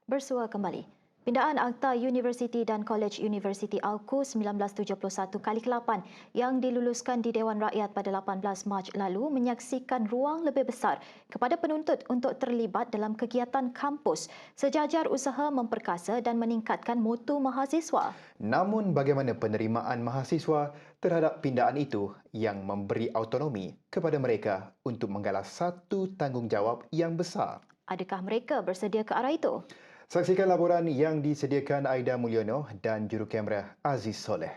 Bersua kembali. Pindaan Akta Universiti dan Kolej Universiti AUKU 1971 kali ke-8 yang diluluskan di Dewan Rakyat pada 18 Mac lalu menyaksikan ruang lebih besar kepada penuntut untuk terlibat dalam kegiatan kampus, sejajar usaha memperkasa dan meningkatkan mutu mahasiswa. Namun bagaimana penerimaan mahasiswa terhadap pindaan itu yang memberi autonomi kepada mereka untuk menggalas satu tanggungjawab yang besar? Adakah mereka bersedia ke arah itu? Saksikan laporan yang disediakan Aida Mulyono dan jurukamera Aziz Soleh.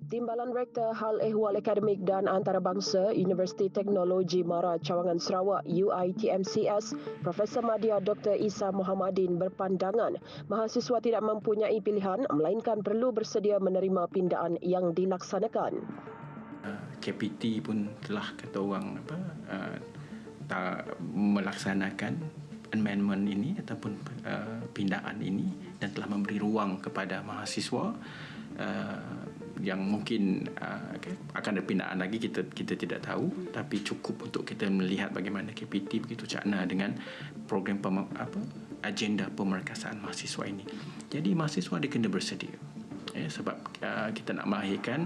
Timbalan Rektor Hal Ehwal Akademik dan Antarabangsa Universiti Teknologi Mara Cawangan Sarawak UiTMCS, Profesor Madya Dr. Isa Mohammadin berpandangan mahasiswa tidak mempunyai pilihan melainkan perlu bersedia menerima pindaan yang dilaksanakan. KPT pun telah kata orang tak melaksanakan amendment ini ataupun pindaan ini dan telah memberi ruang kepada mahasiswa yang mungkin akan ada pindaan lagi, kita tidak tahu, tapi cukup untuk kita melihat bagaimana KPT begitu cakna dengan program agenda pemerkasaan mahasiswa ini. Jadi mahasiswa dia kena bersedia, sebab kita nak melahirkan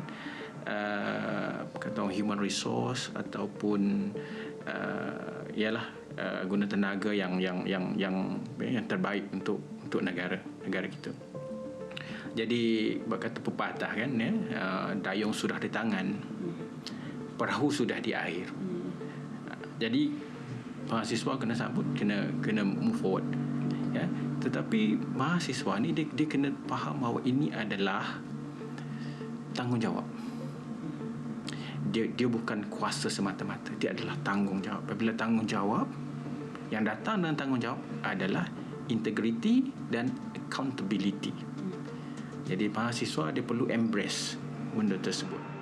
kata human resource ataupun guna tenaga yang terbaik untuk negara kita. Jadi berkata pepatah kan, dayung sudah di tangan, perahu sudah di air. Jadi mahasiswa kena sambut, kena move forward, ya. Tetapi mahasiswa ni dia kena faham bahawa ini adalah tanggungjawab. Dia bukan kuasa semata-mata, dia adalah tanggungjawab. Apabila tanggungjawab, yang datang dengan tanggungjawab adalah integriti dan accountability. Jadi mahasiswa dia perlu embrace benda tersebut.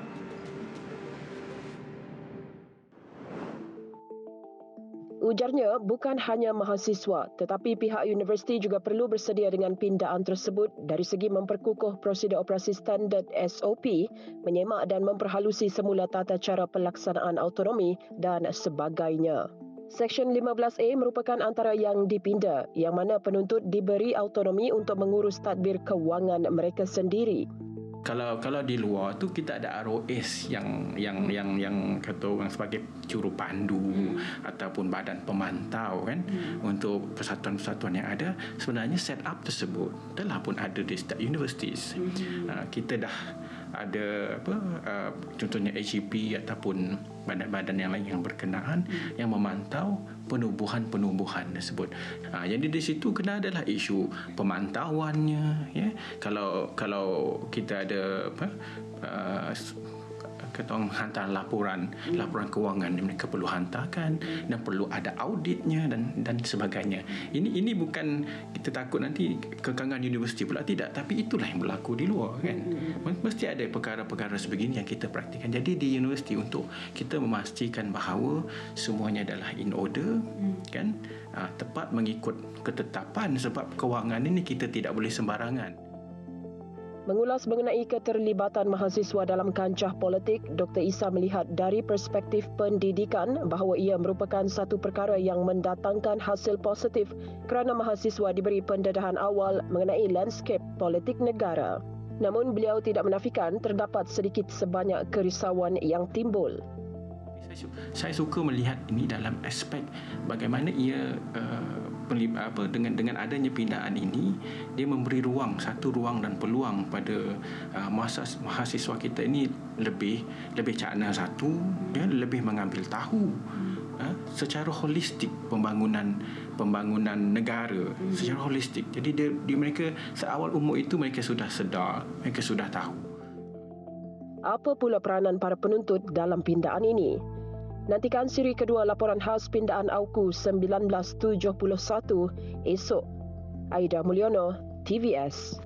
Ujarnya, bukan hanya mahasiswa tetapi pihak universiti juga perlu bersedia dengan pindaan tersebut dari segi memperkukuh prosedur operasi standard SOP, menyemak dan memperhalusi semula tata cara pelaksanaan autonomi dan sebagainya. Seksyen 15A merupakan antara yang dipinda, yang mana penuntut diberi autonomi untuk mengurus tadbir kewangan mereka sendiri. Kalau di luar tu kita ada ROS yang kata orang sebagai juru pandu ataupun badan pemantau kan, untuk persatuan-persatuan yang ada. Sebenarnya set up tersebut telah pun ada di setiap universitis. Kita dah ada contohnya AGP ataupun badan-badan yang lain yang berkenaan yang memantau penubuhan tersebut. Jadi di situ kena adalah isu pemantauannya, ya. Kalau kita ada kata orang hantar laporan kewangan, mereka perlu hantarkan dan perlu ada auditnya dan sebagainya. Ini bukan kita takut nanti kekangan universiti pula, tidak, tapi itulah yang berlaku di luar kan. Mesti ada perkara-perkara sebegini yang kita praktikan. Jadi di universiti untuk kita memastikan bahawa semuanya adalah in order kan, tepat mengikut ketetapan, sebab kewangan ini kita tidak boleh sembarangan. Mengulas mengenai keterlibatan mahasiswa dalam kancah politik, Dr. Isa melihat dari perspektif pendidikan bahawa ia merupakan satu perkara yang mendatangkan hasil positif kerana mahasiswa diberi pendedahan awal mengenai landscape politik negara. Namun beliau tidak menafikan terdapat sedikit sebanyak kerisauan yang timbul. Saya suka melihat ini dalam aspek bagaimana ia dengan adanya pindaan ini, dia memberi satu ruang dan peluang pada mahasiswa kita ini lebih cakna satu, ya, lebih mengambil tahu secara holistik pembangunan negara secara holistik. Jadi mereka seawal umur itu mereka sudah sedar, mereka sudah tahu. Apa pula peranan para penuntut dalam pindaan ini? Nantikan siri kedua laporan khas pindaan AUKU 1971 esok. Aida Mulyono, TVS.